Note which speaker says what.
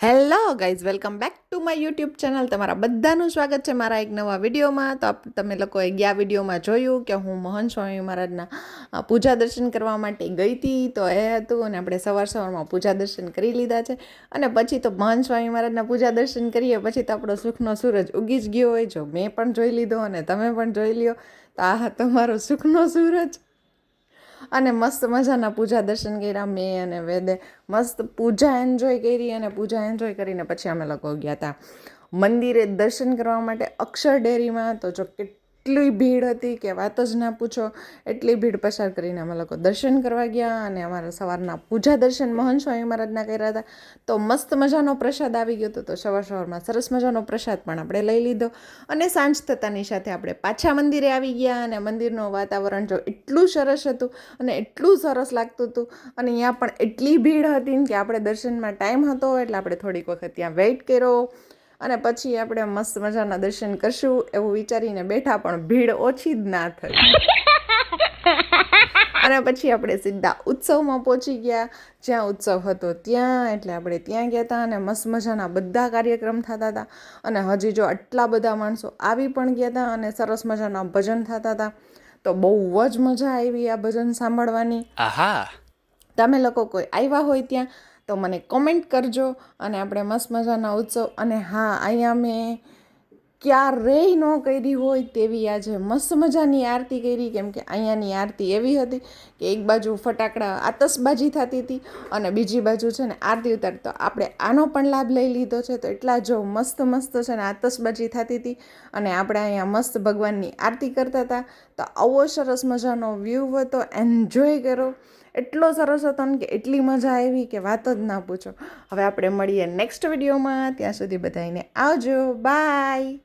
Speaker 1: Hello guys, welcome back to my YouTube channel. તમારા બધાનું સ્વાગત છે મારા એક નવા વિડીયોમાં. તો તમે લોકોએ ગયા વિડીયોમાં જોયું કે હું મહંત સ્વામી મહારાજના પૂજા દર્શન કરવા માટે ગઈ હતી. તો એ હતું અને આપણે સવારમાં પૂજા દર્શન કરી લીધા છે. અને પછી તો મહંત સ્વામી મહારાજના પૂજા દર્શન કરીએ પછી તો આપણો સુખનો સૂરજ ઉગી જ ગયો હોય. જો મેં પણ જોઈ લીધો અને તમે પણ જોઈ લ્યો. તો આ તમારો સુખનો સૂરજ. અને મસ્ત મજાના પૂજા દર્શન કર્યા મેં અને વેદે. મસ્ત પૂજા એન્જોય કરી અને પૂજા એન્જોય કરીને પછી અમે લોકો ગયા હતા મંદિરે દર્શન કરવા માટે અક્ષર ડેરીમાં. તો જો કેટલી ભીડ હતી કે વાત જ ના પૂછો. એટલી ભીડ પસાર કરીને અમે લોકો દર્શન કરવા ગયા અને અમારા સવારના પૂજા દર્શન મહંત સ્વામી મહારાજના કર્યા હતા. તો મસ્ત મજાનો પ્રસાદ આવી ગયો હતો. તો સવારમાં સરસ મજાનો પ્રસાદ પણ આપણે લઈ લીધો અને સાંજ થતાની સાથે આપણે પાછા મંદિરે આવી ગયા. અને મંદિરનું વાતાવરણ જો એટલું સરસ હતું અને એટલું સરસ લાગતું હતું. અને અહીંયા પણ એટલી ભીડ હતી કે આપણે દર્શનમાં ટાઈમ હતો એટલે આપણે થોડીક વખત ત્યાં વેઇટ કર્યો અને પછી આપણે મસ્ત મજાના દર્શન કરશું એવું વિચારીને બેઠા, પણ ભીડ ઓછી જ ના થઈ. અને પછી આપણે સીધા ઉત્સવમાં પહોંચી ગયા. જ્યાં ઉત્સવ હતો ત્યાં, એટલે આપણે ત્યાં ગયા હતા અને મસ્ત મજાના બધા કાર્યક્રમ થતા હતા. અને હજી જો આટલા બધા માણસો આવી પણ ગયા હતા અને સરસ મજાના ભજન થતા હતા. તો બહુ જ મજા આવી આ ભજન સાંભળવાની. આહા, તમે લોકો કોઈ આવ્યા હોય ત્યાં તો મને કોમેન્ટ કરજો. અને આપણે મસ્ત મજાના ઉત્સવ. અને હા, અહીંયા મેં ક્યારેય ન કરી હોય તેવી આજે મસ્ત મજાની આરતી કરી. કેમ કે અહીંયાની આરતી એવી હતી કે એક બાજુ ફટાકડા આતશબાજી થતી હતી અને બીજી બાજુ છે ને આરતી ઉતારતી. તો આપણે આનો પણ લાભ લઈ લીધો છે. તો એટલા જો મસ્ત છે ને આતશબાજી થતી હતી અને આપણે અહીંયા મસ્ત ભગવાનની આરતી કરતા હતા. તો આવો સરસ મજાનો વ્યૂ હતો, એન્જોય કરો. એટલો સરસ હતો ને કે એટલી મજા આવી કે વાત જ ના પૂછો. હવે આપણે મળીએ નેક્સ્ટ વિડીયોમાં. ત્યાં સુધી બધાને આવજો, બાય.